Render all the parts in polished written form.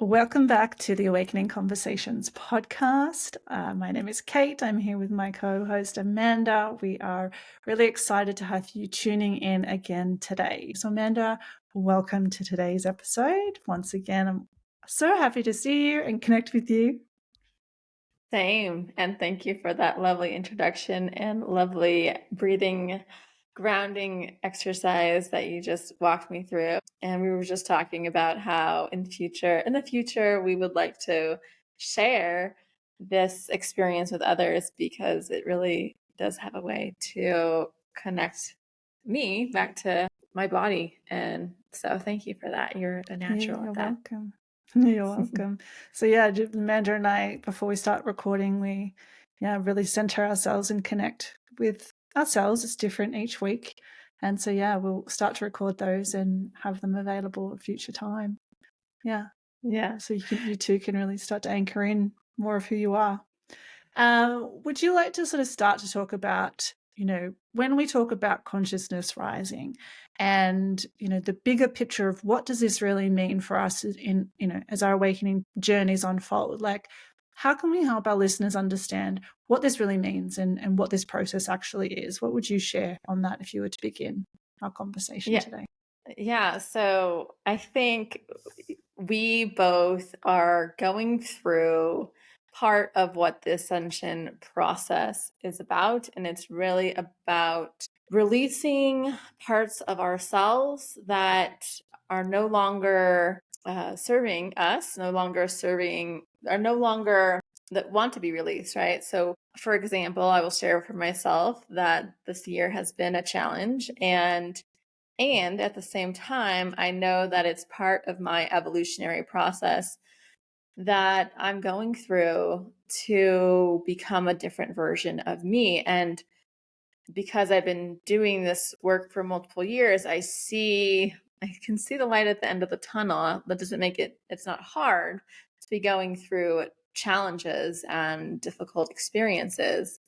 Welcome back to the Awakening Conversations podcast. My name is Kate. I'm here with my co-host Amanda. We are really excited to have you tuning in again today. So Amanda, welcome to today's episode. Once again, I'm so happy to see you and connect with you. Same. And thank you for that lovely introduction and lovely breathing, grounding exercise that you just walked me through. And we were just talking about how in the future, we would like to share this experience with others because it really does have a way to connect me back to my body. And so thank you for that. You're a natural You're at that. welcome. You're welcome. So yeah, Amanda and I, before we start recording, we really center ourselves and connect with ourselves. It's different each week. And so we'll start to record those and have them available at future time. Yeah. Yeah. So you two can really start to anchor in more of who you are. Would you like to sort of start to talk about, when we talk about consciousness rising and, the bigger picture of what does this really mean for us in, as our awakening journeys unfold? Like, how can we help our listeners understand what this really means and what this process actually is? What would you share on that if you were to begin our conversation today? Yeah. So I think we both are going through part of what the ascension process is about. And it's really about releasing parts of ourselves that are no longer serving us, are no longer that want to be released, right? So, for example, I will share for myself that this year has been a challenge, and at the same time, I know that it's part of my evolutionary process that I'm going through to become a different version of me. And because I've been doing this work for multiple years, I can see the light at the end of the tunnel. That doesn't make it's not hard to be going through challenges and difficult experiences.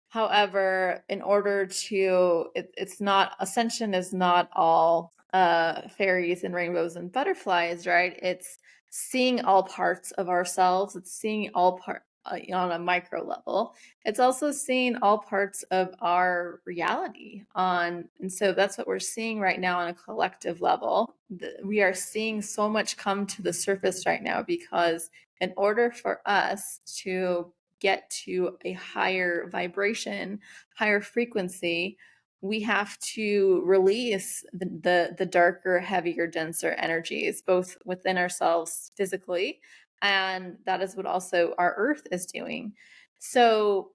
However, in order to, it's not, Ascension is not all fairies and rainbows and butterflies, right? It's seeing all parts of ourselves. It's seeing all on a micro level. It's also seeing all parts of our reality and so that's what we're seeing right now on a collective level. We are seeing so much come to the surface right now because in order for us to get to a higher vibration, higher frequency, we have to release the darker, heavier, denser energies, both within ourselves physically, and that is what also our earth is doing. So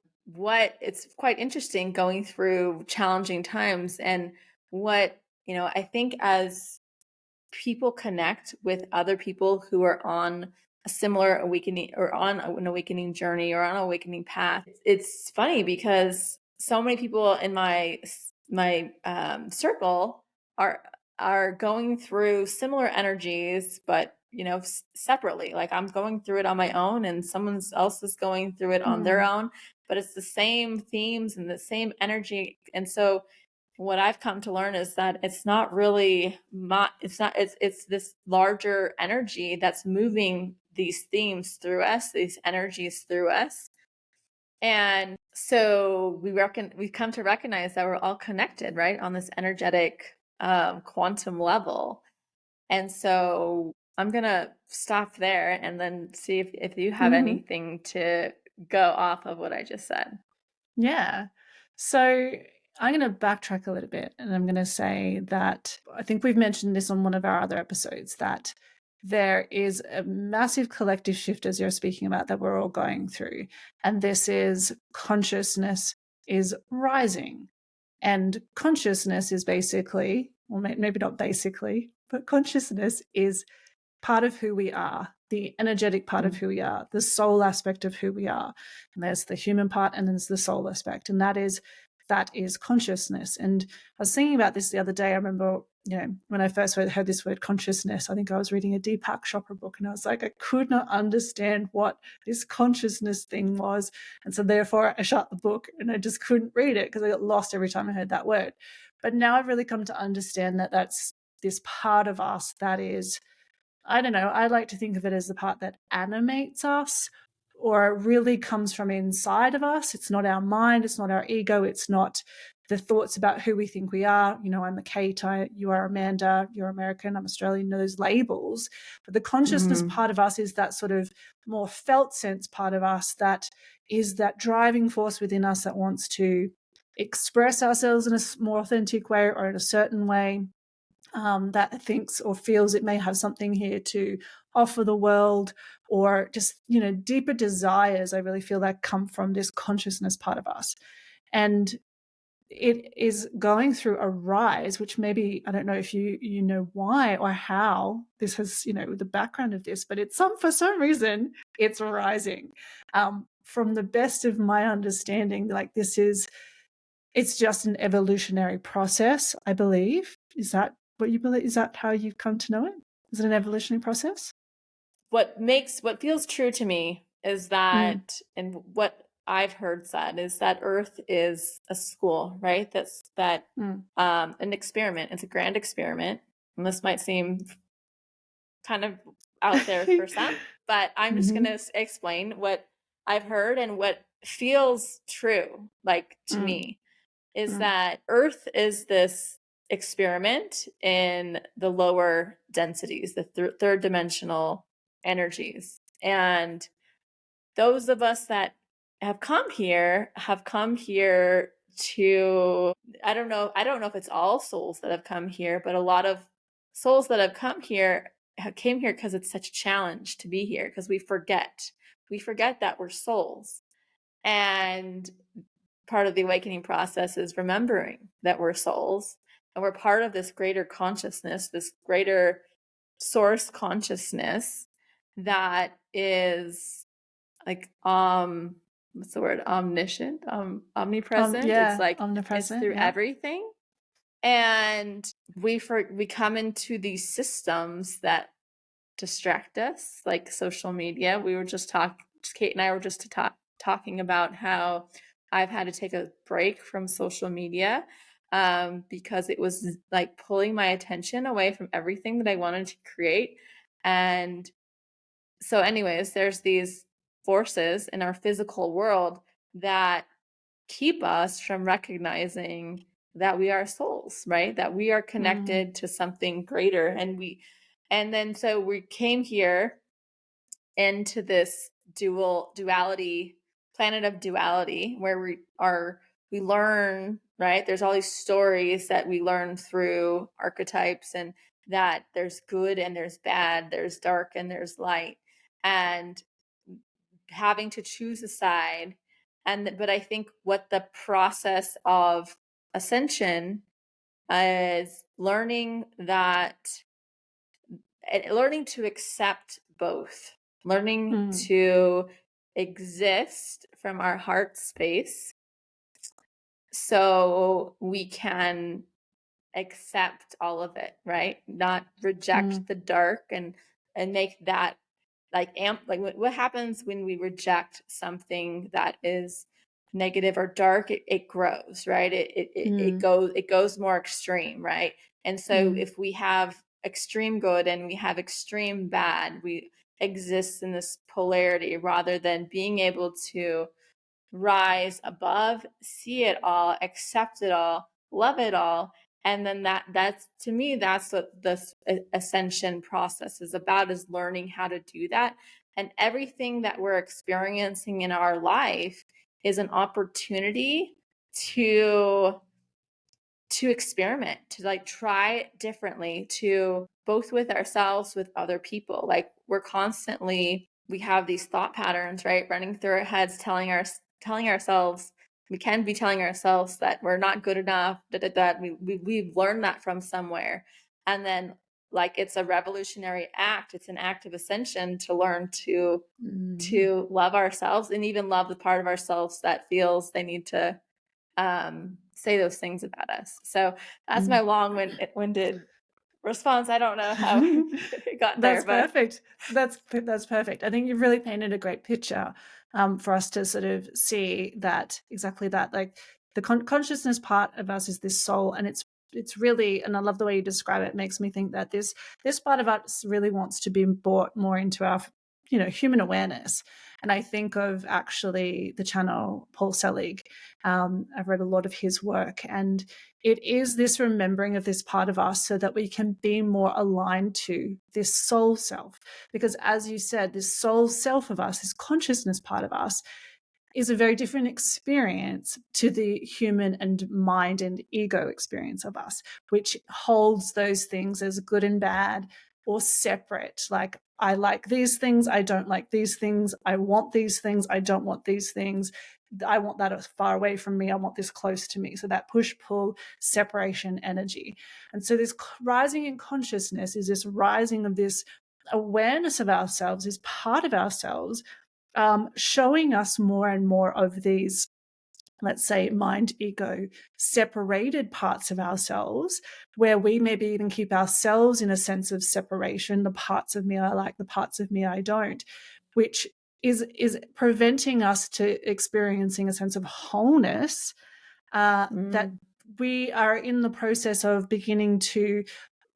it's quite interesting going through challenging times, and I think as people connect with other people who are on a similar awakening or on an awakening journey or on an awakening path. It's funny because so many people in my circle are going through similar energies, but separately. Like I'm going through it on my own, and someone else is going through it on their own. But it's the same themes and the same energy, and so what I've come to learn is that it's not really it's this larger energy that's moving these themes through us, these energies through us. And so we've come to recognize that we're all connected, right, on this energetic quantum level. And so I'm gonna stop there and then see if you have anything to go off of what I just said. Yeah. So I'm going to backtrack a little bit and I'm going to say that I think we've mentioned this on one of our other episodes that there is a massive collective shift, as you're speaking about, that we're all going through. And this is consciousness is rising. And consciousness is basically, well, maybe not basically, but consciousness is part of who we are, the energetic part of who we are, the soul aspect of who we are. And there's the human part and then there's the soul aspect. And that is consciousness. And I was thinking about this the other day. I remember, when I first heard this word consciousness, I think I was reading a Deepak Chopra book and I was like, I could not understand what this consciousness thing was. And so therefore I shut the book and I just couldn't read it because I got lost every time I heard that word. But now I've really come to understand that that's this part of us that is I don't know, I like to think of it as the part that animates us, or really comes from inside of us. It's not our mind, it's not our ego, it's not the thoughts about who we think we are. You know, I'm a Kate, you are Amanda, you're American, I'm Australian, those labels. But the consciousness Mm-hmm. part of us is that sort of more felt sense part of us that is that driving force within us that wants to express ourselves in a more authentic way or in a certain way, that thinks or feels it may have something here to offer the world, or just, you know, deeper desires. I really feel that come from this consciousness part of us. And it is going through a rise, which maybe, I don't know if you know why or how this has, you know, the background of this, but it's for some reason it's rising. From the best of my understanding, like it's just an evolutionary process, I believe. Is that what you believe? Is that how you've come to know it? Is it an evolutionary process? What feels true to me is Mm, that, and what I've heard said is that Earth is a school, right? That mm. an experiment. It's a grand experiment. And this might seem kind of out there for some, but I'm just going Mhm, to explain what I've heard and what feels true, like to mm, me, is mm, that Earth is this experiment in the lower densities, the third dimensional energies. And those of us that have come here to, I don't know if it's all souls that have come here, but a lot of souls that have come here came here because it's such a challenge to be here, because we forget that we're souls. And part of the awakening process is remembering that we're souls and we're part of this greater consciousness, this greater source consciousness that is like what's the word, omniscient, omnipresent. It's yeah, like it's omnipresent, through yeah. everything. And we come into these systems that distract us, like social media. We were just Kate and I were just talking about how I've had to take a break from social media, because it was like pulling my attention away from everything that I wanted to create. And so, anyways, there's these forces in our physical world that keep us from recognizing that we are souls, right? That we are Mm, connected to something greater. And then so we came here into this duality, planet of duality, where we learn, right? There's all these stories that we learn through archetypes, and that there's good and there's bad, there's dark and there's light, and having to choose a side. And but I think what the process of ascension is learning to accept both, learning mm, to exist from our heart space so we can accept all of it, right? Not reject mm, the dark, and make that like what happens when we reject something that is negative or dark. It grows, right? mm, It goes more extreme, right? And so mm, if we have extreme good and we have extreme bad, we exist in this polarity rather than being able to rise above, see it all, accept it all, love it all. And then that's to me, that's what this ascension process is about, is learning how to do that. And everything that we're experiencing in our life is an opportunity to experiment, to like try differently, to both with ourselves, with other people. Like we have these thought patterns, right, running through our heads, telling ourselves, we can be telling ourselves that we're not good enough, that we've learned that from somewhere. And then, like, it's a revolutionary act, it's an act of ascension to learn mm, to love ourselves, and even love the part of ourselves that feels they need to say those things about us. So that's my mm. long-winded response. I don't know how it got there, That's but perfect. That's perfect. I think you've really painted a great picture, for us to sort of see that, exactly that. Like the consciousness part of us is this soul, and it's it's really, and I love the way you describe it. It makes me think that this part of us really wants to be brought more into our, human awareness. And I think of actually the channel Paul Selig. I've read a lot of his work, and it is this remembering of this part of us so that we can be more aligned to this soul self. Because as you said, this soul self of us, this consciousness part of us, is a very different experience to the human and mind and ego experience of us, which holds those things as good and bad or separate. Like, I like these things, I don't like these things, I want these things, I don't want these things. I want that far away from me, I want this close to me. So that push pull separation energy. And so this rising in consciousness is this rising of this awareness of ourselves, is part of ourselves, showing us more and more of these, let's say, mind ego separated parts of ourselves, where we maybe even keep ourselves in a sense of separation. The parts of me I like, the parts of me I don't, which is preventing us to experiencing a sense of wholeness, that Mm. we are in the process of beginning to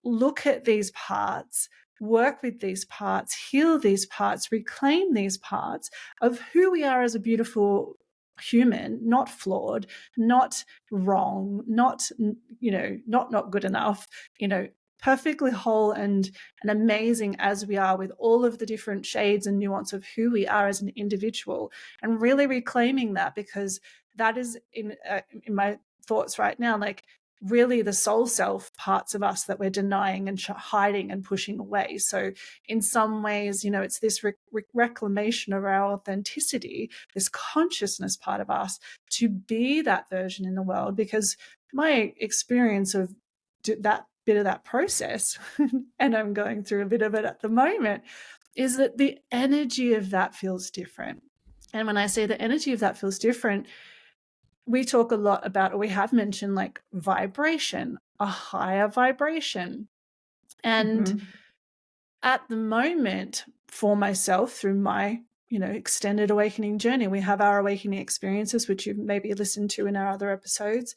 look at these parts, work with these parts, heal these parts, reclaim these parts of who we are as a beautiful human, not flawed, not wrong, not, not good enough, perfectly whole and amazing as we are, with all of the different shades and nuance of who we are as an individual, and really reclaiming that, because that is in my thoughts right now, like, really the soul self parts of us that we're denying and hiding and pushing away. So in some ways, it's this reclamation of our authenticity, this consciousness part of us, to be that version in the world. Because my experience of that bit of that process, and I'm going through a bit of it at the moment, is that the energy of that feels different. And when I say the energy of that feels different, we talk a lot about, or we have mentioned, like, vibration, a higher vibration. And Mm-hmm. at the moment, for myself, through my, extended awakening journey, we have our awakening experiences, which you've maybe listened to in our other episodes,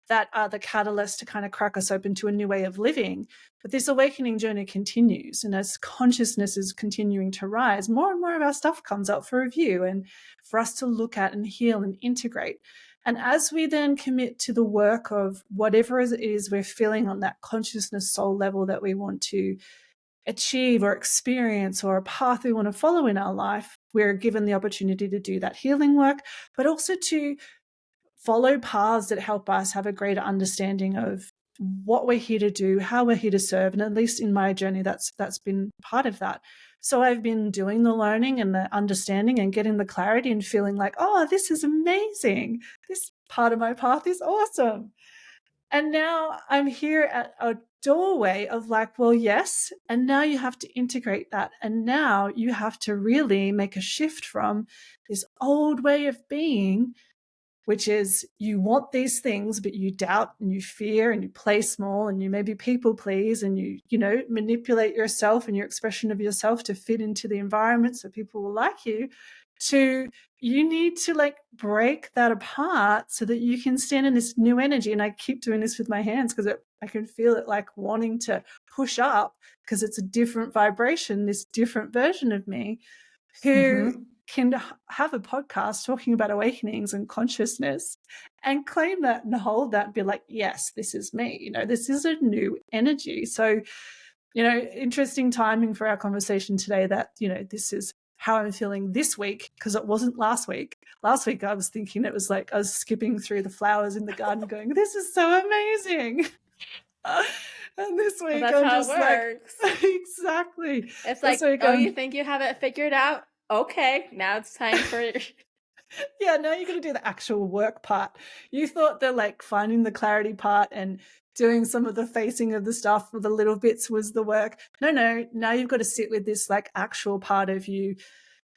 that are the catalyst to kind of crack us open to a new way of living. But this awakening journey continues. And as consciousness is continuing to rise, more and more of our stuff comes up for review and for us to look at and heal and integrate. And as we then commit to the work of whatever it is we're feeling on that consciousness soul level that we want to achieve or experience, or a path we want to follow in our life, we're given the opportunity to do that healing work, but also to follow paths that help us have a greater understanding of what we're here to do, how we're here to serve. And at least in my journey, that's been part of that. So I've been doing the learning and the understanding and getting the clarity and feeling like, oh, this is amazing. This part of my path is awesome. And now I'm here at a doorway of like, well, yes. And now you have to integrate that. And now you have to really make a shift from this old way of being, which is you want these things, but you doubt and you fear and you play small and you maybe people please and you manipulate yourself and your expression of yourself to fit into the environment so people will like you, to you need to like break that apart so that you can stand in this new energy. And I keep doing this with my hands because I can feel it like wanting to push up, because it's a different vibration, this different version of me who Mm-hmm. can have a podcast talking about awakenings and consciousness and claim that and hold that and be like, yes, this is me. This is a new energy. So, interesting timing for our conversation today, that, this is how I'm feeling this week, because it wasn't last week. Last week, I was thinking it was like I was skipping through the flowers in the garden going, this is so amazing. And this Well, week, that's I'm how it just like, works. exactly. It's This like, week, oh, you I'm think you have it figured out? Okay, now it's time for yeah, now you're going to do the actual work part. You thought that like finding the clarity part and doing some of the facing of the stuff with the little bits was the work. No, now you've got to sit with this like actual part of you.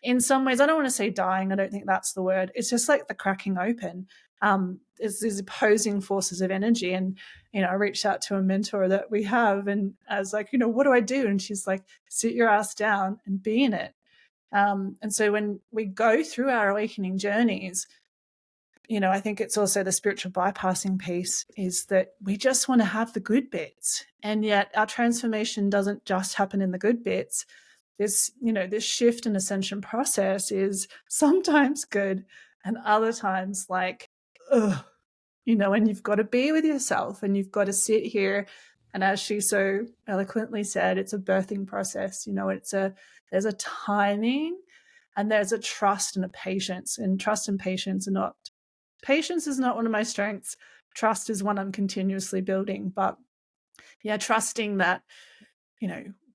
In some ways, I don't want to say dying, I don't think that's the word. It's just like the cracking open. It's these opposing forces of energy. And, I reached out to a mentor that we have, and I was like, what do I do? And she's like, sit your ass down and be in it. And so when we go through our awakening journeys, I think it's also the spiritual bypassing piece, is that we just want to have the good bits. And yet our transformation doesn't just happen in the good bits. This shift and ascension process is sometimes good and other times like, ugh, and you've got to be with yourself and you've got to sit here. And as she so eloquently said, it's a birthing process. There's a timing and there's a trust and a patience. And trust and patience patience is not one of my strengths. Trust is one I'm continuously building. But yeah, trusting that,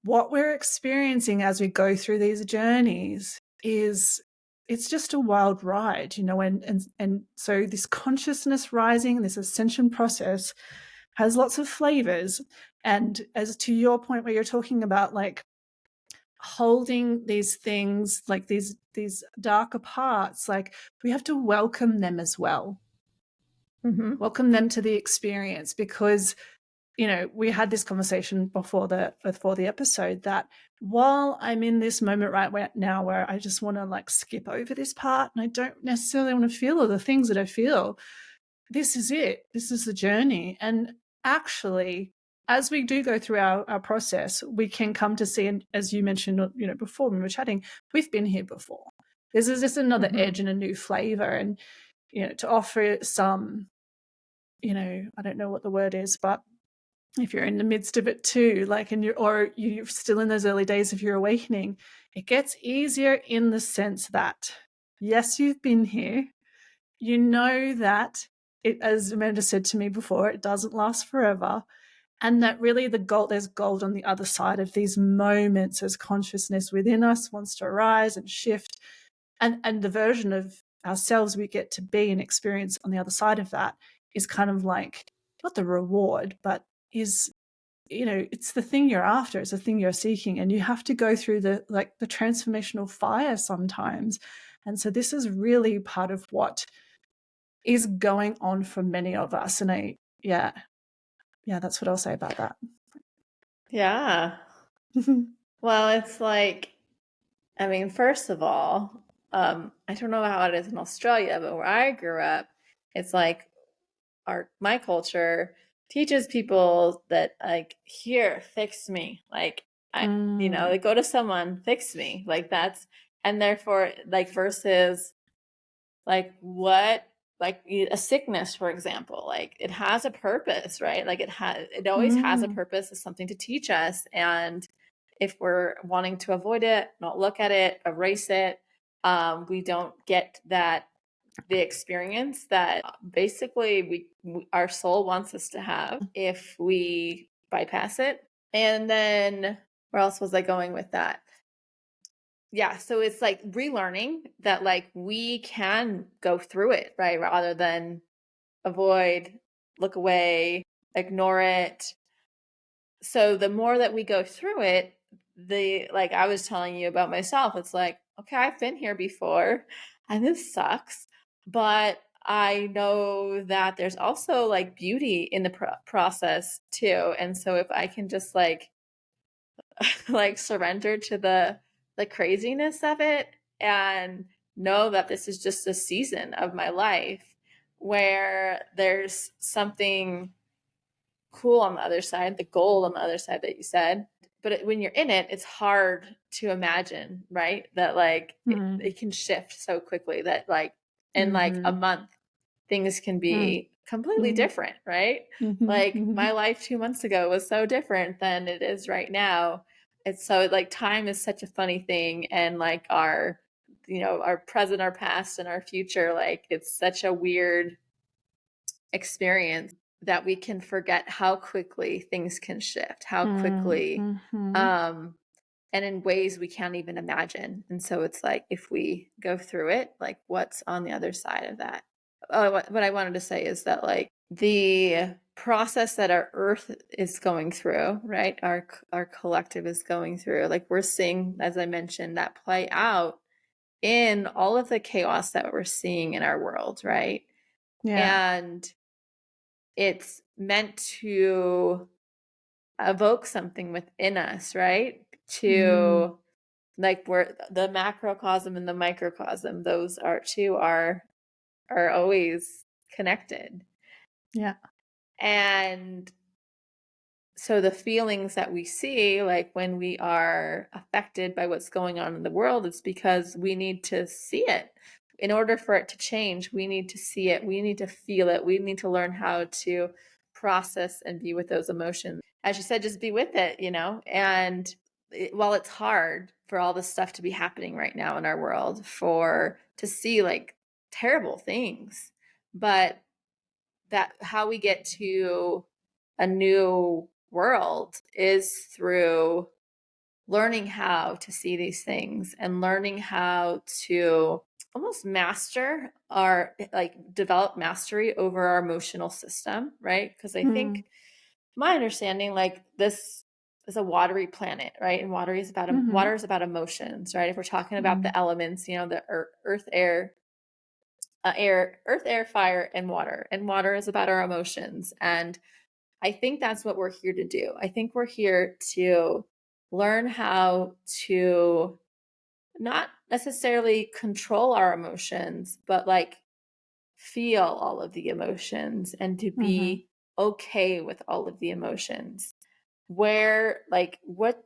what we're experiencing as we go through these journeys it's just a wild ride, and so this consciousness rising, this ascension process has lots of flavors. And as to your point where you're talking about like holding these things, like these darker parts, like we have to welcome them as well. Welcome them to the experience, because we had this conversation before the episode that while I'm in this moment right now where I just want to like skip over this part and I don't necessarily want to feel all the things that I feel, this is it. This is the journey. And actually, as we do go through our process, we can come to see, and as you mentioned, before when we were chatting, we've been here before. This is just another edge and a new flavor. And, to offer some, I don't know what the word is, but if you're in the midst of it too, like, you're still in those early days of your awakening, it gets easier in the sense that, yes, you've been here. You know that it, as Amanda said to me before, it doesn't last forever. And that really there's gold on the other side of these moments as consciousness within us wants to rise and shift. And the version of ourselves we get to be and experience on the other side of that is kind of like, not the reward, but is, it's the thing you're after. It's the thing you're seeking. And you have to go through the transformational fire sometimes. And so this is really part of what is going on for many of us. And that's what I'll say about that. Yeah. Well, it's like, I mean, first of all, I don't know how it is in Australia, but where I grew up, it's like my culture teaches people that like, here, fix me. Like like go to someone, fix me. Like that's, and therefore like versus like what, like a sickness, for example, like it has a purpose, right? Like it always has a purpose, as something to teach us. And if we're wanting to avoid it, not look at it, erase it, we don't get the experience that basically our soul wants us to have if we bypass it. And then where else was I going with that? Yeah, so it's like relearning that like we can go through it, right? Rather than avoid, look away, ignore it. So the more that we go through it, like I was telling you about myself, it's like, okay, I've been here before and this sucks, but I know that there's also like beauty in the process too. And so if I can just like like surrender to the craziness of it and know that this is just a season of my life where there's something cool on the other side, the gold on the other side that you said. But when you're in it, it's hard to imagine, right? That like it can shift so quickly that like in like a month, things can be completely different, right? Like my life 2 months ago was so different than it is right now. It's so like time is such a funny thing. And like our present, our past, and our future, like it's such a weird experience that we can forget how quickly things can shift, how quickly, and in ways we can't even imagine. And so it's like, if we go through it, like what's on the other side of that? What I wanted to say is that like the process that our earth is going through, right? Our collective is going through, like we're seeing, as I mentioned, that play out in all of the chaos that we're seeing in our world, right? Yeah. And it's meant to evoke something within us, right? To like, where the macrocosm and the microcosm, those are two are are always connected. Yeah. And so the feelings that we see, like when we are affected by what's going on in the world, it's because we need to see it. In order for it to change, we need to see it. We need to feel it. We need to learn how to process and be with those emotions. As you said, just be with it, And while it's hard for all this stuff to be happening right now in our world, to see like terrible things, but that how we get to a new world is through learning how to see these things and learning how to almost master our like develop mastery over our emotional system, right? Because I Mm. think my understanding, like this is a watery planet, right? And Mm-hmm. water is about emotions, right? If we're talking about Mm. the elements, the earth, air, fire, and water. And water is about our emotions. And I think that's what we're here to do. I think we're here to learn how to not necessarily control our emotions, but like feel all of the emotions and to Mm-hmm. be okay with all of the emotions. Where, like, what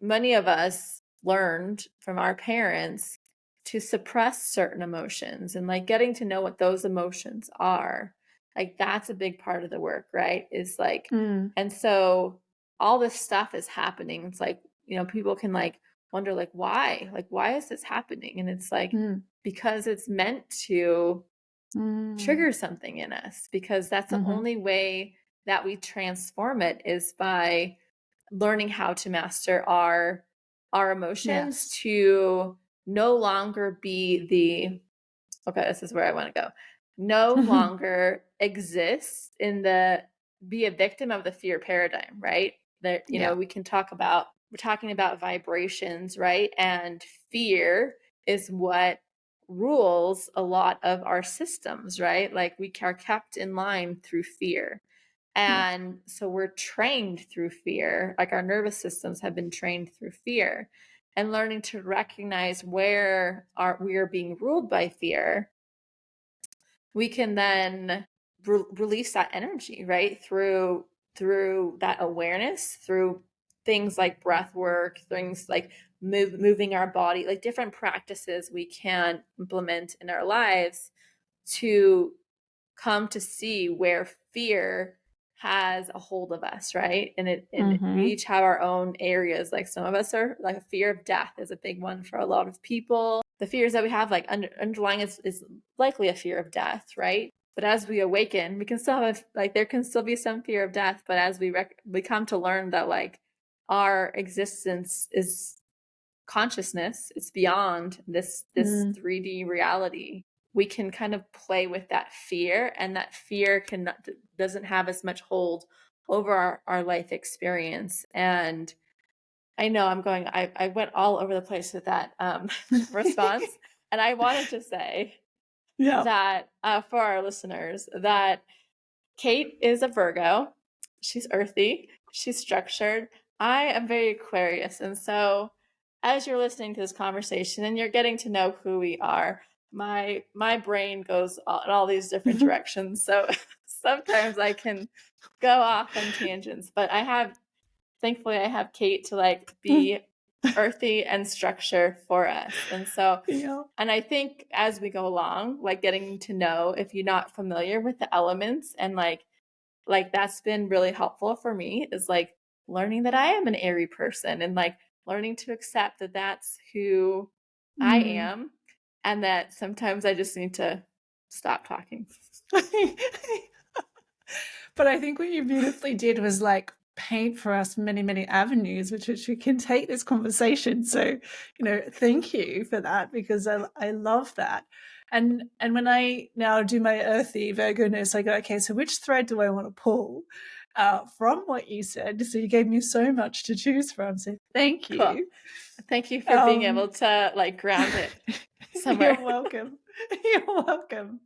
many of us learned from our parents to suppress certain emotions and like getting to know what those emotions are, like that's a big part of the work, right? Is like, Mm. and so all this stuff is happening. It's like, people can like wonder like why is this happening? And it's like Mm. because it's meant to Mm. trigger something in us, because that's the Mm-hmm. only way that we transform it is by learning how to master our emotions Yes. to no longer be the okay, this is where I want to go. No longer exist in the be a victim of the fear paradigm, right? That Yeah. we can talk about we're talking about vibrations, right? And fear is what rules a lot of our systems, right? Like we are kept in line through fear. Yeah. And so we're trained through fear, like our nervous systems have been trained through fear. And learning to recognize where we are being ruled by fear, we can then release that energy, right? Through that awareness, through things like breath work, things like moving our body, like different practices we can implement in our lives to come to see where fear has a hold of us, right? And we Mm-hmm. each have our own areas. Like some of us are like a fear of death is a big one for a lot of people. The fears that we have, like underlying is likely a fear of death, right? But as we awaken, we can still have like there can still be some fear of death. But as we come to learn that like our existence is consciousness, it's beyond this Mm. 3D reality, we can kind of play with that fear, and that fear doesn't have as much hold over our life experience. And I know I went all over the place with that response. And I wanted to say Yeah. that for our listeners, that Kate is a Virgo. She's earthy. She's structured. I am very Aquarius. And so as you're listening to this conversation and you're getting to know who we are, my brain goes in all these different directions. So sometimes I can go off on tangents, but thankfully I have Kate to like be earthy and structure for us. And so Yeah. and I think as we go along, like getting to know, if you're not familiar with the elements, and like that's been really helpful for me, is like learning that I am an airy person, and like learning to accept that that's who I Mm. am, and that sometimes I just need to stop talking. But I think what you beautifully did was like paint for us many, many avenues which we can take this conversation. So, thank you for that, because I love that. And when I now do my earthy Virgo-ness, I go, okay, so which thread do I want to pull from what you said? So you gave me so much to choose from. So thank Cool. you. Thank you for being Um, able to like ground it you're somewhere. welcome. You're welcome.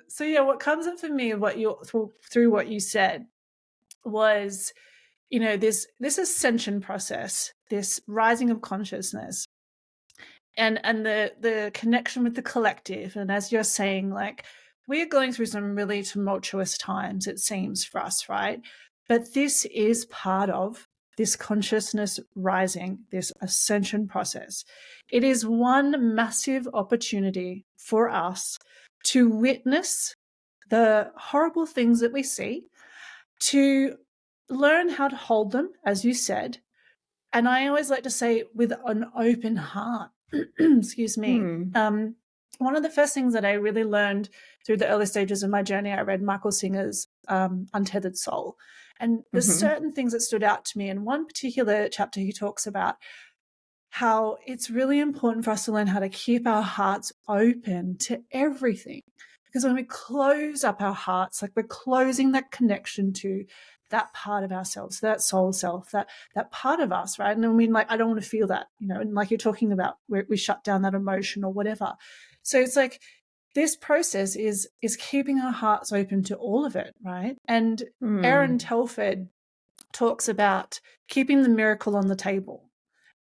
So yeah, what comes up for me, through what you said, was this ascension process, this rising of consciousness, and the connection with the collective. And as you're saying, like, we're going through some really tumultuous times, it seems, for us, right? But this is part of this consciousness rising, this ascension process. It is one massive opportunity for us to witness the horrible things that we see, to learn how to hold them, as you said. And I always like to say, with an open heart. Excuse me. Hmm. One of the first things that I really learned through the early stages of my journey, I read Michael Singer's Untethered Soul. And there's Mm-hmm. certain things that stood out to me. In one particular chapter, he talks about how it's really important for us to learn how to keep our hearts open to everything. Because when we close up our hearts, like, we're closing that connection to that part of ourselves, that soul self, that part of us, right? And I mean, like, I don't want to feel that, and like you're talking about, where we shut down that emotion or whatever. So it's like, this process is keeping our hearts open to all of it, right? And Aaron Hmm. Telford talks about keeping the miracle on the table.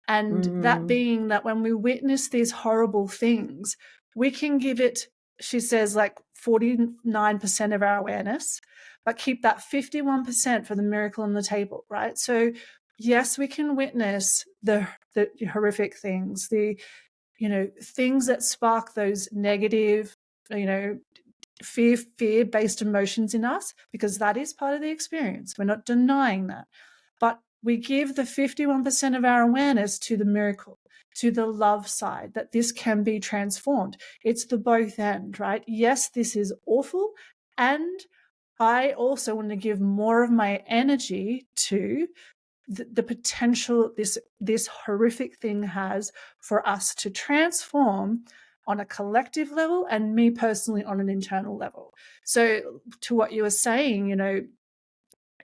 And that Hmm. being that when we witness these horrible things, we can give it, she says, like 49% of our awareness, but keep that 51% for the miracle on the table, right? So yes, we can witness the horrific things, the, things that spark those negative, you know, fear-based emotions in us, because that is part of the experience. We're not denying that. But we give the 51% of our awareness to the miracle, to the love side, that this can be transformed. It's the both end, right? Yes, this is awful. And I also want to give more of my energy to the potential this horrific thing has for us to transform on a collective level, and me personally on an internal level. So to what you were saying,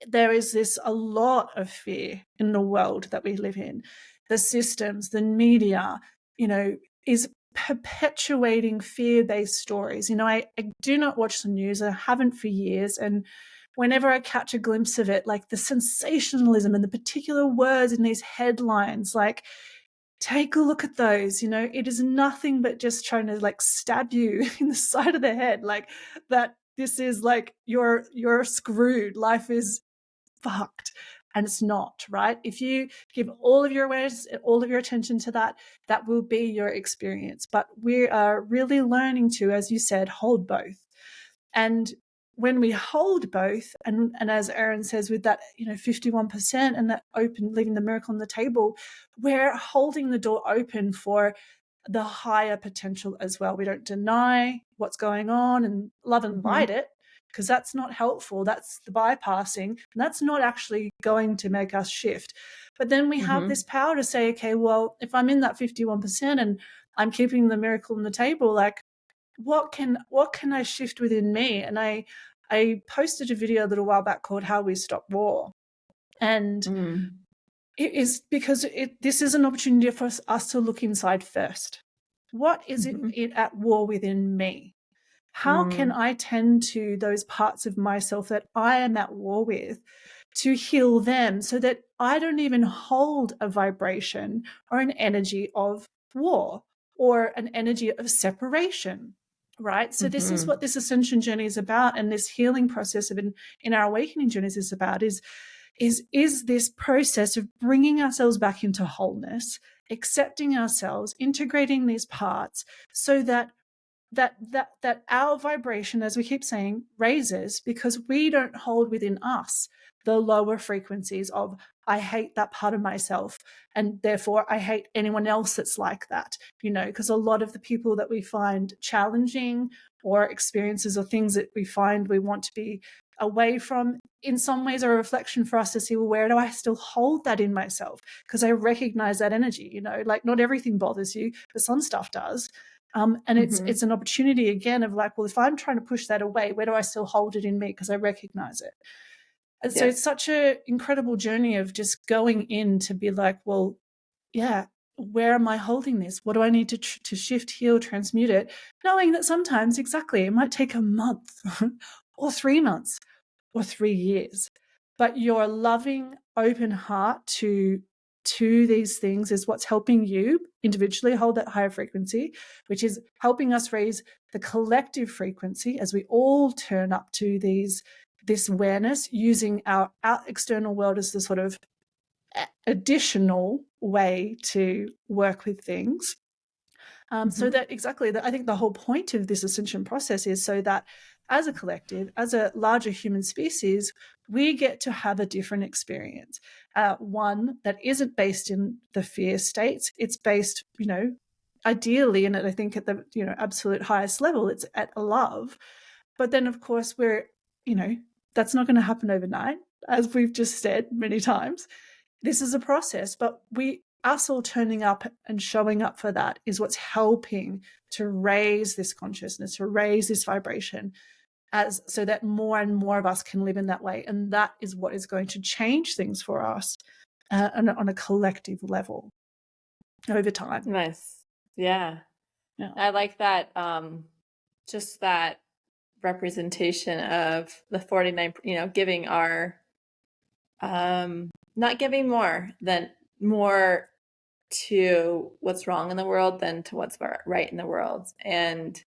there is this a lot of fear in the world that we live in. The systems, the media, is perpetuating fear-based stories. I do not watch the news. I haven't for years. And whenever I catch a glimpse of it, like the sensationalism and the particular words in these headlines, like, take a look at those. It is nothing but just trying to, like, stab you in the side of the head, like that. This is like, you're screwed. Life is fucked. And it's not, right? If you give all of your awareness, all of your attention to that, that will be your experience. But we are really learning to, as you said, hold both. And when we hold both, and as Aaron says, with that, 51% and that open, leaving the miracle on the table, we're holding the door open for the higher potential as well. We don't deny what's going on and love and Mm-hmm. light it, because that's not helpful. That's the bypassing, and that's not actually going to make us shift. But then we have Mm-hmm. this power to say, okay, well, if I'm in that 51% and I'm keeping the miracle on the table, like, what can I shift within me? And I posted a video a little while back called How We Stop War. And Mm-hmm. it is because this is an opportunity for us to look inside first. What is it at war within me? How can Mm-hmm. I tend to those parts of myself that I am at war with, to heal them, so that I don't even hold a vibration or an energy of war or an energy of separation, right? So this is what Mm-hmm. this ascension journey is about, and this healing process in our awakening journeys is about, is this process of bringing ourselves back into wholeness, accepting ourselves, integrating these parts, so that our vibration, as we keep saying, raises, because we don't hold within us the lower frequencies of, I hate that part of myself, and therefore I hate anyone else that's like that, because a lot of the people that we find challenging, or experiences or things that we find we want to be away from, in some ways are a reflection for us to see, well, where do I still hold that in myself? Because I recognize that energy, like, not everything bothers you, but some stuff does. And it's Mm-hmm. an opportunity again of, like, well, if I'm trying to push that away, where do I still hold it in me? Because I recognize it. And so Yep. it's such an incredible journey of just going in to be like, well, yeah, where am I holding this? What do I need to shift, heal, transmute it? Knowing that sometimes, exactly, it might take a month or 3 months or 3 years. But your loving, open heart to to these things is what's helping you individually hold that higher frequency, which is helping us raise the collective frequency as we all turn up to this awareness, using our external world as the sort of additional way to work with things. So that exactly, I think the whole point of this ascension process is so that as a collective, as a larger human species, we get to have a different experience, one that isn't based in the fear states. It's based, ideally, and I think at the absolute highest level, it's at love. But then, of course, that's not going to happen overnight, as we've just said many times. This is a process, but us all turning up and showing up for that is what's helping to raise this consciousness, to raise this vibration, so that more and more of us can live in that way. And that is what is going to change things for us on a collective level over time. Nice. Yeah. I like that. Just that representation of the 49, giving our, not giving more to what's wrong in the world than to what's right in the world. And,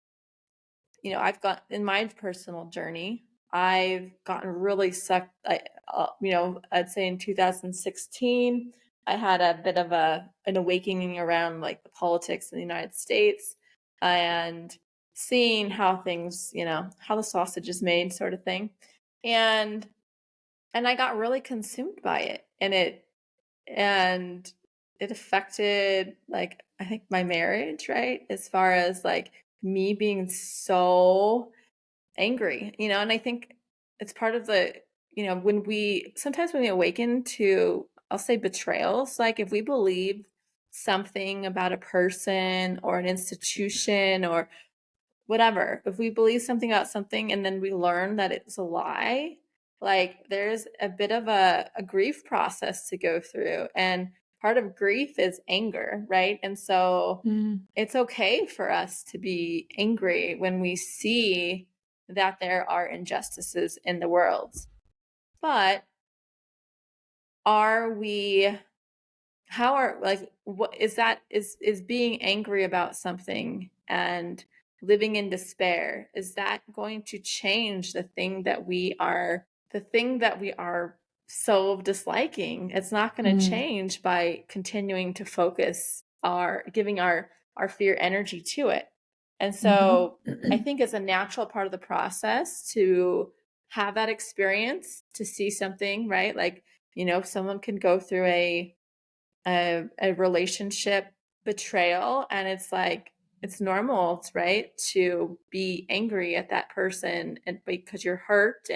I've got in my personal journey, I've gotten really sucked. I'd say in 2016, I had a bit of an awakening around like the politics in the United States and seeing how things, how the sausage is made, sort of thing. And I got really consumed by it, and it affected, like, I think my marriage, right? As far as like me being so angry, and I think it's part of the, when we awaken to, I'll say, betrayals, like if we believe something about a person or an institution or whatever, if we believe something about something and then we learn that it's a lie, like there's a bit of a grief process to go through. And part of grief is anger, right? And so it's okay for us to be angry when we see that there are injustices in the world. But are we, what is that, is being angry about something and living in despair, is that going to change the thing that we are so disliking? It's not going to change by continuing to focus giving our fear energy to it. And so I think it's a natural part of the process to have that experience, to see something, right? Like, someone can go through a relationship betrayal, and it's like, it's normal, right, to be angry at that person, and because you're hurt.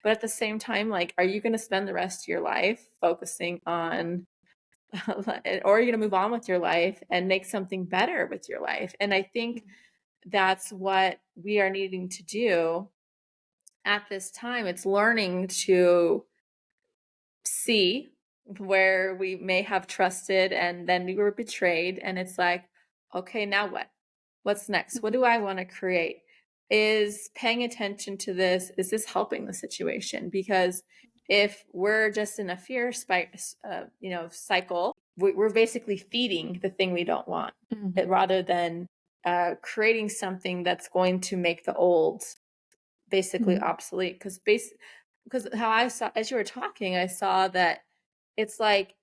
But at the same time, like, are you going to spend the rest of your life focusing on or are you going to move on with your life and make something better with your life? And I think that's what we are needing to do at this time. It's learning to see where we may have trusted and then we were betrayed, and it's like, okay, now what's next? What do I want to create? Is paying attention to this, is this helping the situation? Because if we're just in a fear cycle, we're basically feeding the thing we don't want, rather than creating something that's going to make the old basically obsolete. Because how I saw, as you were talking, I saw that it's like,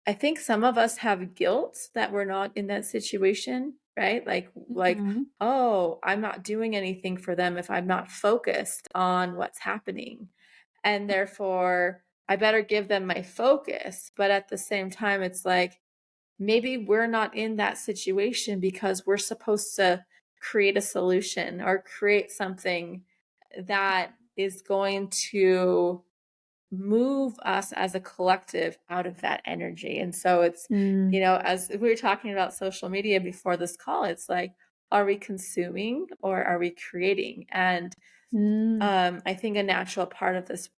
I think some of us have guilt that we're not in that situation, right? Like, oh, I'm not doing anything for them if I'm not focused on what's happening. And therefore, I better give them my focus. But at the same time, it's like, maybe we're not in that situation because we're supposed to create a solution or create something that is going to move us as a collective out of that energy. And so it's, as we were talking about social media before this call, it's like, are we consuming or are we creating? And I think a natural part of this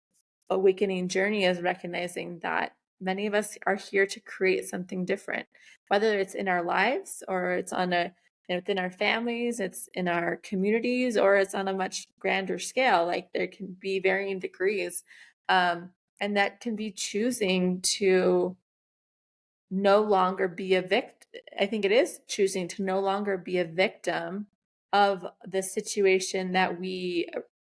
awakening journey is recognizing that many of us are here to create something different, whether it's in our lives or it's within our families, it's in our communities, or it's on a much grander scale. Like, there can be varying degrees. And that can be choosing to no longer be a victim. I think it is choosing to no longer be a victim of the situation that we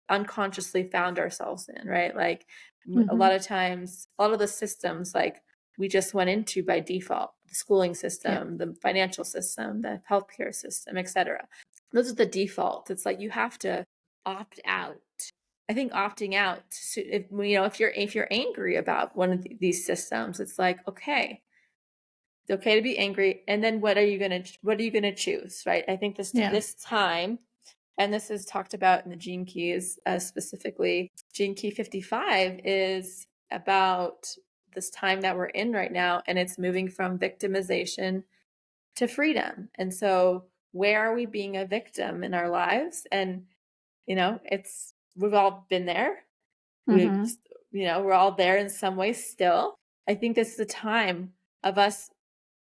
unconsciously found ourselves in, right? Like a Mm-hmm. lot of times, a lot of the systems like we just went into by default, the schooling Yeah. system, the financial system, the healthcare system, etc. Those are the defaults. It's like you have to opt out. I think opting out, if if you're angry about one of these systems, it's like, okay, it's okay to be angry, and then what are you gonna choose, right? I think this Yeah. this time, and this is talked about in the Gene Keys, specifically. Gene Key 55 is about this time that we're in right now, and it's moving from victimization to freedom. And so, where are we being a victim in our lives? And it's we've all been there. We, Mm-hmm. we're all there in some way still. I think this is a time of us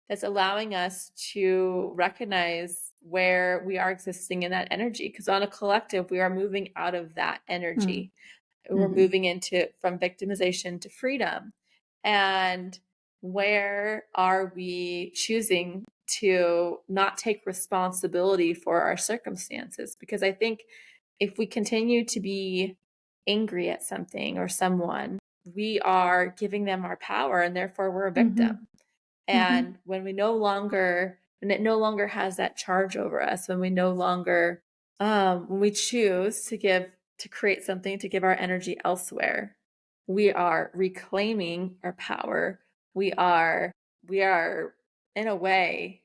that's allowing us to recognize where we are existing in that energy. Because on a collective, we are moving out of that energy. We're Mm-hmm. moving into from victimization to freedom. And where are we choosing to not take responsibility for our circumstances? Because I think if we continue to be angry at something or someone, we are giving them our power, and therefore we're a Mm-hmm. victim. Mm-hmm. And when it no longer has that charge over us, when we no longer, when we choose to create something, to give our energy elsewhere, we are reclaiming our power. We are in a way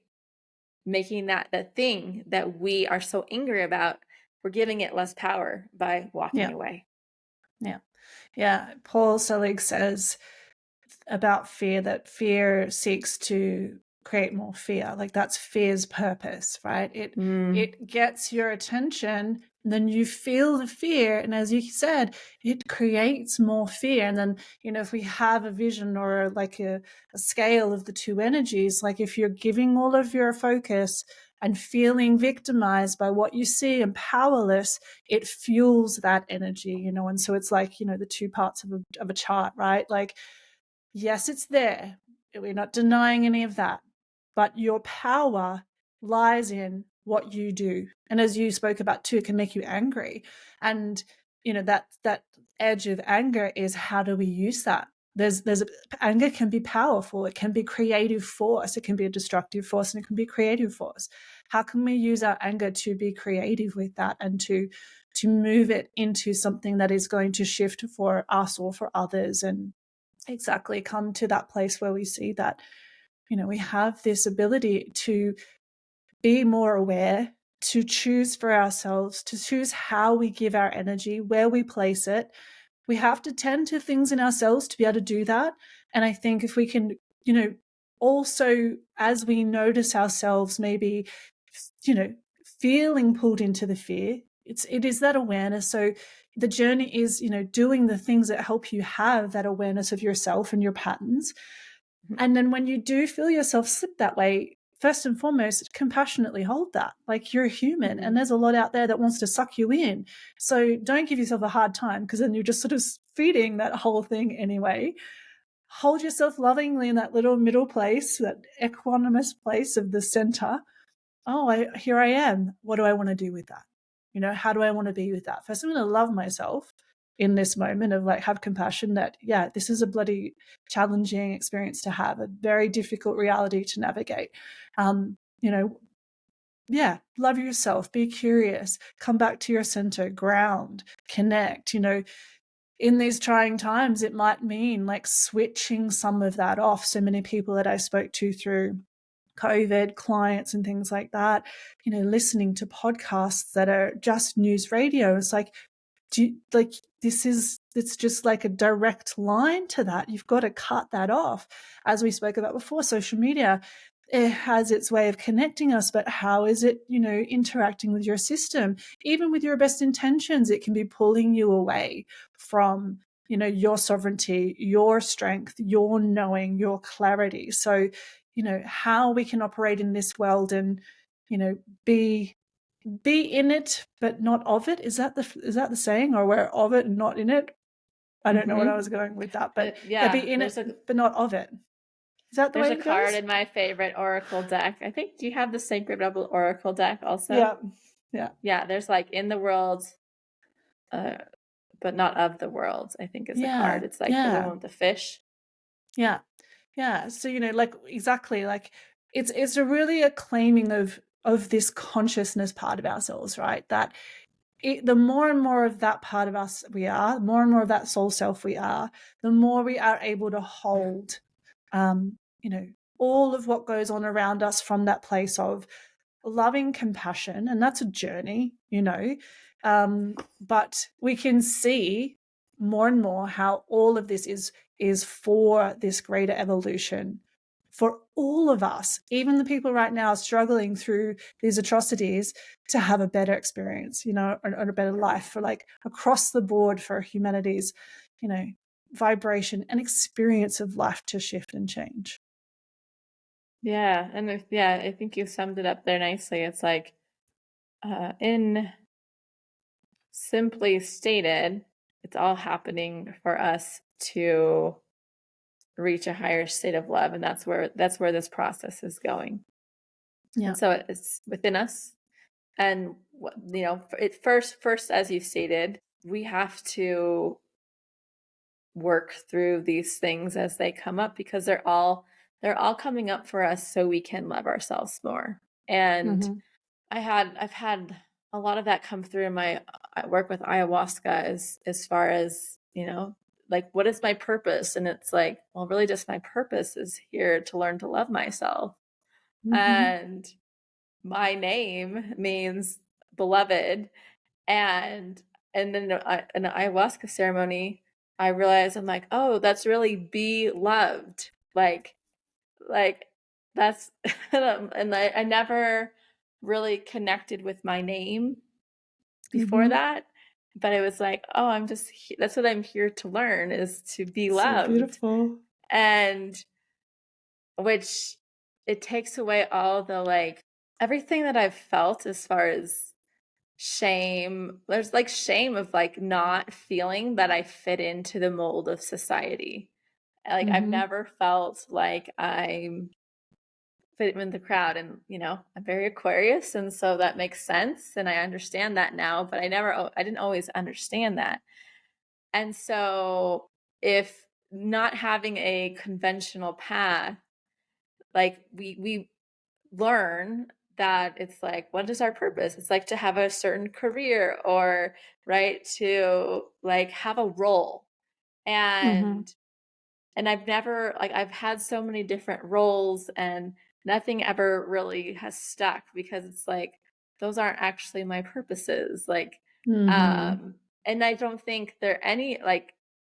making that the thing that we are so angry about, we're giving it less power by walking Yeah. away. Yeah. Yeah. Paul Selig says about fear that fear seeks to create more fear. Like that's fear's purpose, right? It Mm, it gets your attention, and then you feel the fear, and as you said, it creates more fear. And then, if we have a vision or like a scale of the two energies, like if you're giving all of your focus and feeling victimized by what you see and powerless, it fuels that energy. And so it's like, the two parts of a chart, right? Like, yes, it's there. We're not denying any of that. But your power lies in what you do. And as you spoke about too, it can make you angry. And that edge of anger is, how do we use that? Anger can be powerful. It can be creative force. It can be a destructive force, and it can be creative force. How can we use our anger to be creative with that, and to move it into something that is going to shift for us or for others, and exactly come to that place where we see that, we have this ability to be more aware, to choose for ourselves, to choose how we give our energy, where we place it. We have to tend to things in ourselves to be able to do that. And I think if we can, also, as we notice ourselves maybe, you know, feeling pulled into the fear, it is that awareness. So the journey is, doing the things that help you have that awareness of yourself and your patterns. mhm, And then when you do feel yourself slip that way, first and foremost, compassionately hold that. Like, you're a human, and mhm, there's a lot out there that wants to suck you in. So don't give yourself a hard time, because then you're just sort of feeding that whole thing anyway. Hold yourself lovingly in that little middle place, that equanimous place of the center. Oh, here I am. What do I want to do with that? How do I want to be with that? First, I'm going to love myself in this moment of like, have compassion that, yeah, this is a bloody challenging experience to have, a very difficult reality to navigate. Um, you know, yeah, love yourself, be curious, come back to your center, ground, connect. In these trying times, it might mean like switching some of that off. So many people that I spoke to through COVID, clients and things like that, listening to podcasts that are just news radio. It's like, it's just like a direct line to that. You've got to cut that off. As we spoke about before, social media, it has its way of connecting us, but how is it, interacting with your system? Even with your best intentions, it can be pulling you away from, your sovereignty, your strength, your knowing, your clarity. So, how we can operate in this world and, be in it but not of it. Is that the saying? Or we're of it and not in it? I don't know what I mhm. was going with that, but yeah, Yeah, be in there's it a but not of it. Is that the There's way a it card goes? in my favorite oracle deck. I think, do you have the Sacred Rebel oracle deck also? Yeah. Yeah. Yeah, there's like in the world, uh, but not of the world, I think is the card. Yeah. It's like the Yeah. one with the fish. Yeah. Yeah. So, like exactly, like it's a really a claiming of this consciousness part of ourselves, right? That the more and more of that part of us we are, the more and more of that soul self we are, the more we are able to hold, um, you know, all of what goes on around us from that place of loving compassion. And that's a journey, but we can see more and more how all of this is for this greater evolution for all of us, even the people right now struggling through these atrocities, to have a better experience, or a better life, for like across the board for humanity's, you know, vibration and experience of life to shift and change. Yeah, and yeah, I think you summed it up there nicely. It's like, in simply stated, it's all happening for us to reach a higher state of love, and that's where this process is going. Yeah. And so it's within us. And it first, as you stated, we have to work through these things as they come up, because they're all coming up for us so we can love ourselves more. And Mm-hmm. I've had a lot of that come through in my work with ayahuasca, as far as, like, what is my purpose? And it's like, well, really just my purpose is here to learn to love myself. Mm-hmm. And my name means beloved. And then in the ayahuasca ceremony, I realized, I'm like, oh, that's really be loved. Like that's and I never really connected with my name before Mm-hmm. that. But it was like, oh, that's what I'm here to learn, is to be So loved. beautiful. And which, it takes away all the, like, everything that I've felt as far as shame. There's like shame of like not feeling that I fit into the mold of society. Like, I've Mm-hmm. never felt like I'm fit in the crowd. And I'm very Aquarius, and so that makes sense, and I understand that now, but I didn't always understand that. And so, if not having a conventional path, like, we learn that it's like, what is our purpose? It's like to have a certain career, or, right, to like have a role. Mm-hmm. And I've never, like, I've had so many different roles, and nothing ever really has stuck, because it's like, those aren't actually my purposes. Like, Mm-hmm. and I don't think they're any, like,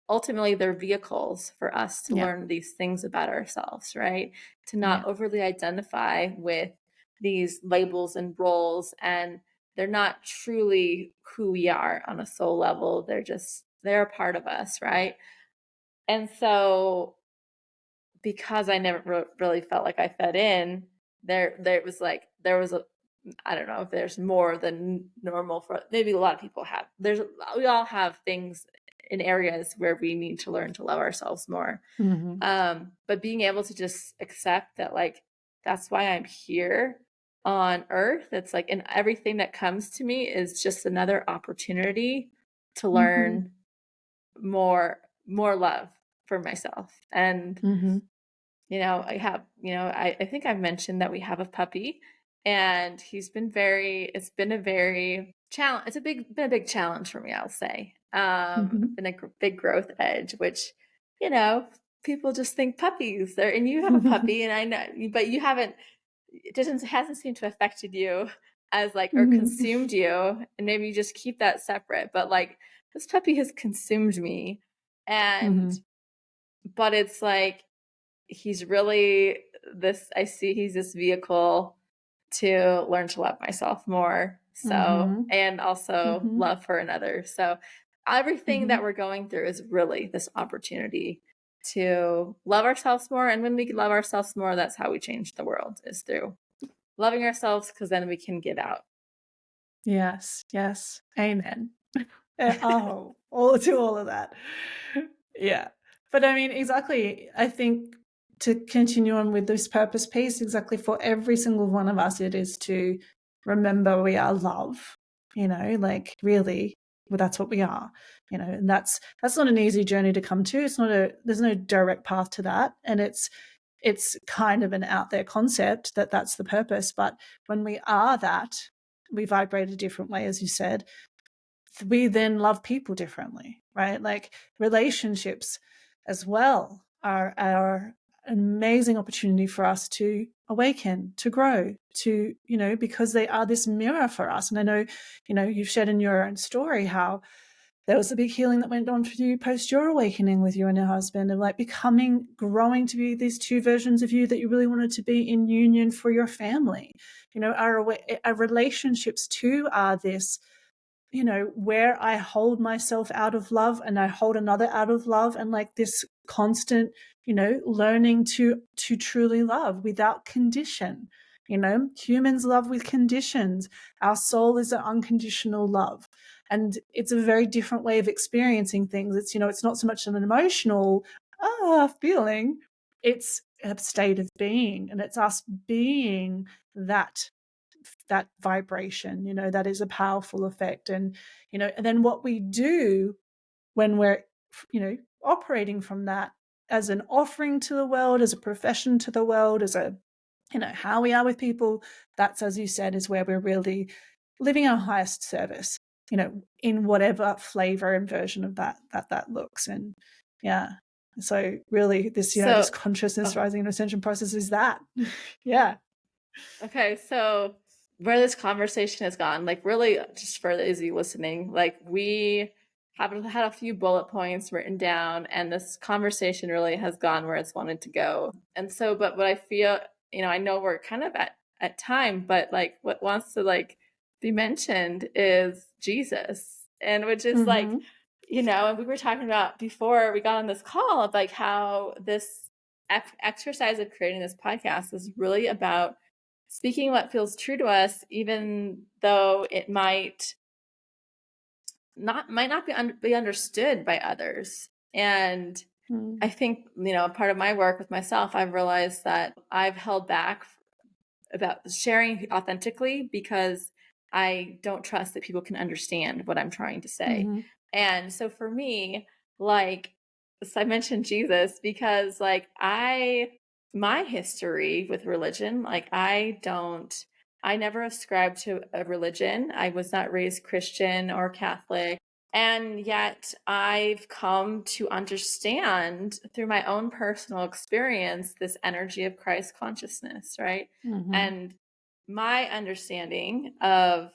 ultimately they're vehicles for us to Yeah. learn these things about ourselves, right? To not Yeah. overly identify with these labels and roles, and they're not truly who we are on a soul level. They're a part of us, right? And so, because I never really felt like I fit in, there was like, there was a, I don't know if there's more than normal, for maybe a lot of people have. We all have things in areas where we need to learn to love ourselves more. Mm-hmm. But being able to just accept that, like, that's why I'm here on earth. It's like, and everything that comes to me is just another opportunity to Mm-hmm. learn more love for myself. And Mm-hmm. I think I've mentioned that we have a puppy, and it's been a very challenge. Been a big challenge for me, I'll say. Mm-hmm. Been a big growth edge, which, you know, people just think puppies there, and you have a puppy, and I know, but you haven't, hasn't seemed to have affected you as, like, or Mm-hmm. consumed you, and maybe you just keep that separate. But like, this puppy has consumed me. And Mm-hmm. but it's like, he's really this I see he's this vehicle to learn to love myself more. So, Mm-hmm. and also Mm-hmm. love for another. So, everything Mm-hmm. that we're going through is really this opportunity to love ourselves more. And when we love ourselves more, that's how we change the world, is through loving ourselves, because then we can give out. Yes. Yes. Amen. All to all of that. Yeah. But I mean, exactly. I think to continue on with this purpose piece, exactly for every single one of us, it is to remember we are love, like really, well, that's what we are, and that's not an easy journey to come to. There's no direct path to that. And it's kind of an out there concept that that's the purpose. But when we are that, we vibrate a different way, as you said. We then love people differently, right? Like relationships as well are an amazing opportunity for us to awaken, to grow, to, because they are this mirror for us. And I know, you've shared in your own story how there was a big healing that went on for you post your awakening with you and your husband, and like growing to be these two versions of you that you really wanted to be in union for your family. Our relationships too are this, where I hold myself out of love and I hold another out of love, and like this constant, learning to truly love without condition. Humans love with conditions. Our soul is an unconditional love. And it's a very different way of experiencing things. It's, it's not so much an emotional feeling. It's a state of being. And it's us being that vibration, that is a powerful effect. And, and then what we do when we're, operating from that as an offering to the world, as a profession to the world, as a, how we are with people, that's, as you said, is where we're really living our highest service, in whatever flavor and version of that looks. And yeah. So really this, this consciousness rising and ascension process is that. Yeah. Okay, so where this conversation has gone, like really just for those of you listening, like we have had a few bullet points written down, and this conversation really has gone where it's wanted to go. And so, but what I feel, I know we're kind of at time, but like what wants to like be mentioned is Jesus. And which is like, and we were talking about before we got on this call of like how this exercise of creating this podcast is really about speaking what feels true to us, even though it might not be understood by others. And I think, part of my work with myself, I've realized that I've held back about sharing authentically because I don't trust that people can understand what I'm trying to say. And so for me, like, so I mentioned Jesus because like my history with religion, like I never ascribed to a religion. I was not raised Christian or Catholic. And yet I've come to understand through my own personal experience this energy of Christ consciousness, right? And my understanding of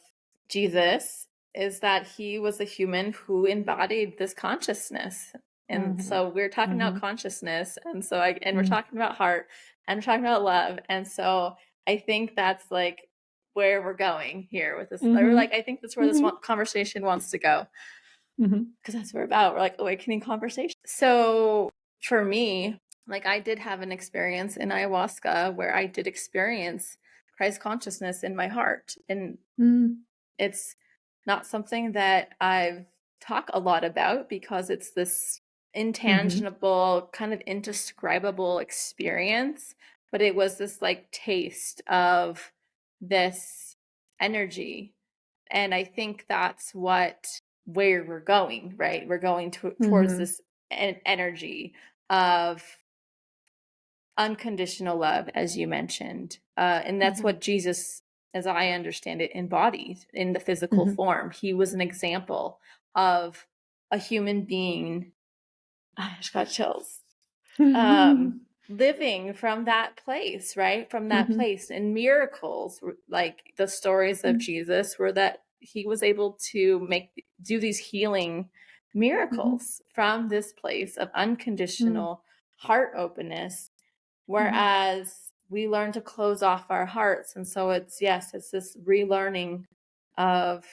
Jesus is that he was a human who embodied this consciousness. And so we're talking about consciousness. And so we're talking about heart and we're talking about love. And so I think that's like where we're going here with this. Or like, I think that's where this conversation wants to go. Because that's what we're about. We're like awakening conversation. So for me, like I did have an experience in ayahuasca where I did experience Christ consciousness in my heart. And it's not something that I've talked a lot about because it's this intangible, kind of indescribable experience. But it was this like taste of this energy. And I think that's where we're going, right? We're going towards this energy of unconditional love, as you mentioned. And that's what Jesus, as I understand it, embodied in the physical form. He was an example of a human being. I just got chills. Living from that place, right? From that place. And miracles, like the stories of Jesus, were that he was able to do these healing miracles from this place of unconditional heart openness. Whereas we learn to close off our hearts. And so it's this relearning of,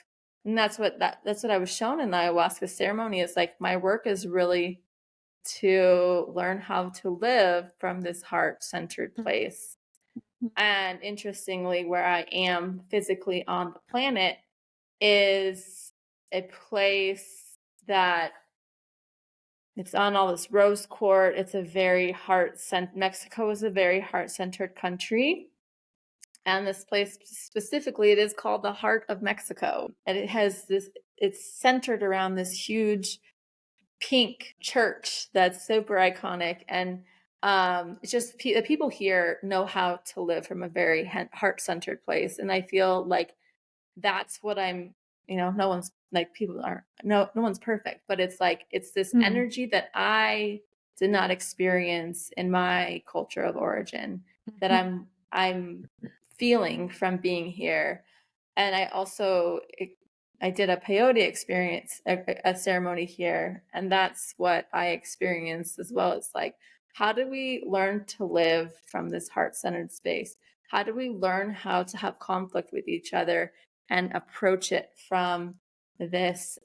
and that's what I was shown in the ayahuasca ceremony, is like my work is really to learn how to live from this heart-centered place. And interestingly, where I am physically on the planet is a place that It's on all this rose court. It's a very Mexico is a very heart-centered country. And this place specifically, it is called the Heart of Mexico. And it's centered around this huge pink church that's super iconic. And it's just the people here know how to live from a very heart-centered place. And I feel like that's what I'm, no one's like, people are, no one's perfect, but it's like, it's this Mm. energy that I did not experience in my culture of origin that Mhm. I'm feeling from being here. And I did a peyote experience, a ceremony here, and that's what I experienced as well. It's like, how do we learn to live from this heart-centered space? How do we learn how to have conflict with each other and approach it from this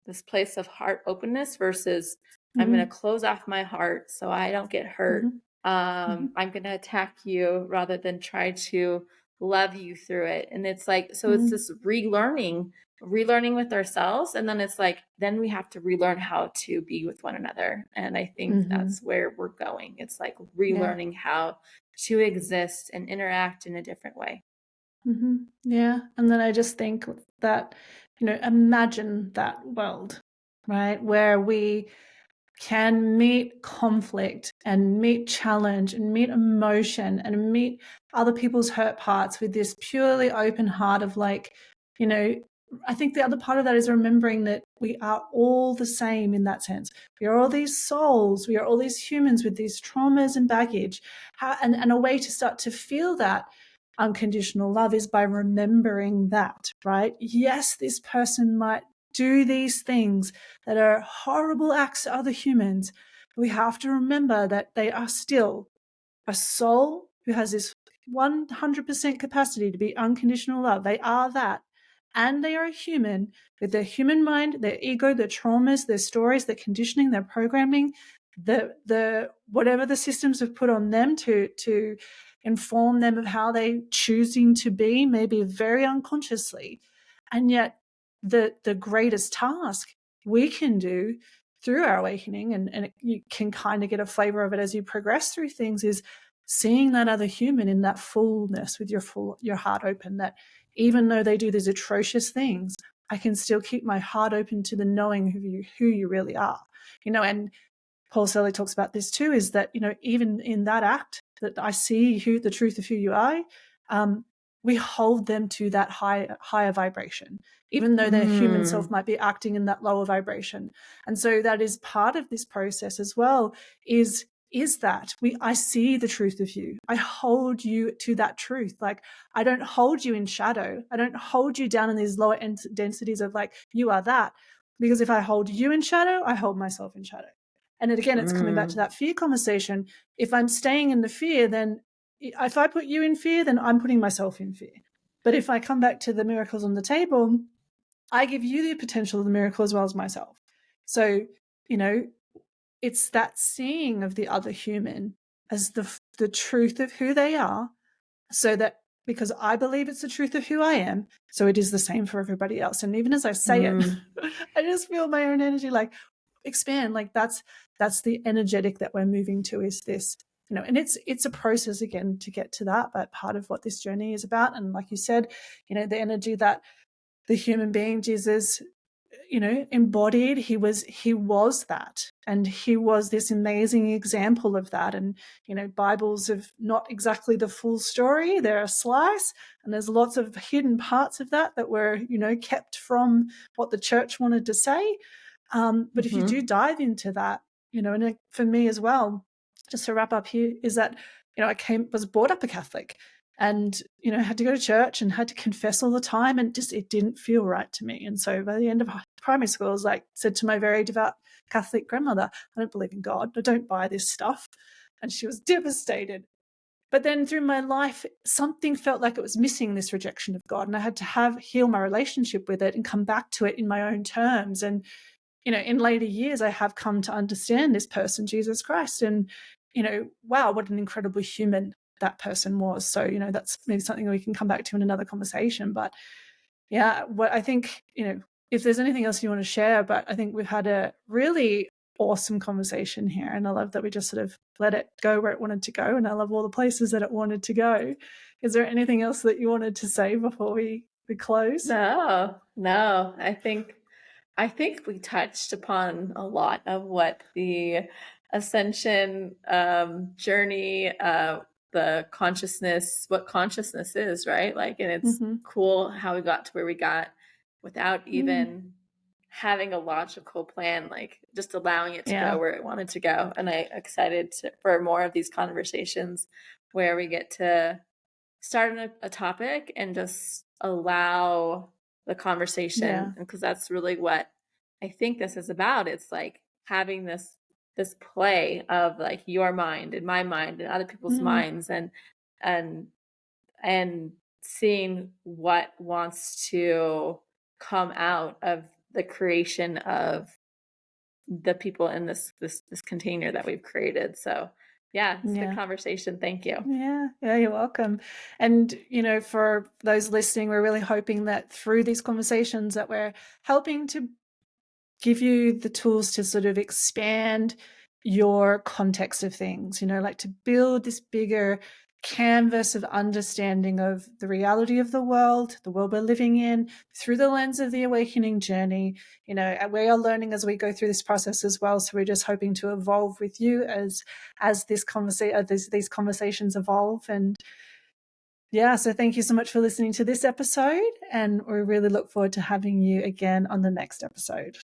this place of heart openness versus I'm going to Mhm. close off my heart so I don't get hurt. Mhm. Mhm. I'm going to attack you rather than try to love you through it. And it's like, so it's Mhm. this relearning with ourselves. And then it's like, then we have to relearn how to be with one another. And I think Mhm. that's where we're going. It's like Yeah. relearning how to exist and interact in a different way. Yeah. And then I just think that, imagine that world, right? Where we can meet conflict and meet challenge and meet emotion and meet other people's hurt parts with this purely open heart of like, you know, I think the other part of that is remembering that we are all the same in that sense. We are all these souls. We are all these humans with these traumas and baggage. And a way to start to feel that unconditional love is by remembering that, right? Yes, this person might do these things that are horrible acts to other humans. We have to remember that they are still a soul who has this 100% capacity to be unconditional love. They are that. And they are a human with their human mind, their ego, their traumas, their stories, their conditioning, their programming, the whatever the systems have put on them to inform them of how they choosing to be, maybe very unconsciously. And yet the greatest task we can do through our awakening, and you can kind of get a flavor of it as you progress through things, is seeing that other human in that fullness with your heart open, that even though they do these atrocious things, I can still keep my heart open to the knowing who you really are. And Paul Selly talks about this too, is that, even in that act that I see the truth of who you are, um, we hold them to that higher vibration, even though their human self Mm, might be acting in that lower vibration. And so that is part of this process as well, is that I see the truth of you. I hold you to that truth. Like, I don't hold you in shadow. I don't hold you down in these lower densities of like, you are that. Because if I hold you in shadow, I hold myself in shadow. And then again, it's coming back to mm, that fear conversation. If I'm staying in the fear, then if I put you in fear, then I'm putting myself in fear. But if I come back to the miracles on the table, I give you the potential of the miracle as well as myself. So, you know, it's that seeing of the other human as the truth of who they are, so that because I believe it's the truth of who I am, so it is the same for everybody else. And even as I say it, mm. I just feel my own energy like expand. Like that's the energetic that we're moving to, is this, and it's a process again to get to that, but part of what this journey is about. And like you said, the energy that the human being Jesus, embodied, he was that, and he was this amazing example of that. And Bibles have not exactly the full story, they're a slice, and there's lots of hidden parts of that were kept from what the church wanted to say. But if you do Mhm. dive into that, and for me as well, just to wrap up here, is that I was brought up a Catholic, and had to go to church and had to confess all the time, and just it didn't feel right to me. And so by the end of primary school, I was like, said to my very devout Catholic grandmother, I don't believe in God, I don't buy this stuff. And she was devastated. But then through my life, something felt like it was missing, this rejection of God, and I had to heal my relationship with it and come back to it in my own terms. And in later years, I have come to understand this person, Jesus Christ, and wow, what an incredible human that person was. So that's maybe something we can come back to in another conversation. But yeah, what I think if there's anything else you want to share, but I think we've had a really awesome conversation here. And I love that we just sort of let it go where it wanted to go. And I love all the places that it wanted to go. Is there anything else that you wanted to say before we close? No, no. I think we touched upon a lot of what the ascension journey, the consciousness, what consciousness is, right? Like, and it's Mm-hmm. cool how we got to where we got without Mm. even having a logical plan, like just allowing it to go Yeah. where it wanted to go. And I'm excited for more of these conversations where we get to start on a topic and just allow the Yeah. conversation, because that's really what I think this is about. It's like having this play of like your mind and my mind and other people's Mm. minds, and and seeing what wants to come out of the creation of the people in this container that we've created. So yeah, it's a good Yeah. conversation. Thank you. Yeah, yeah, you're welcome. And for those listening, we're really hoping that through these conversations that we're helping to give you the tools to sort of expand your context of things, like to build this bigger canvas of understanding of the reality of the world we're living in through the lens of the awakening journey. And we are learning as we go through this process as well. So we're just hoping to evolve with you as these conversations evolve. And yeah, so thank you so much for listening to this episode, and we really look forward to having you again on the next episode.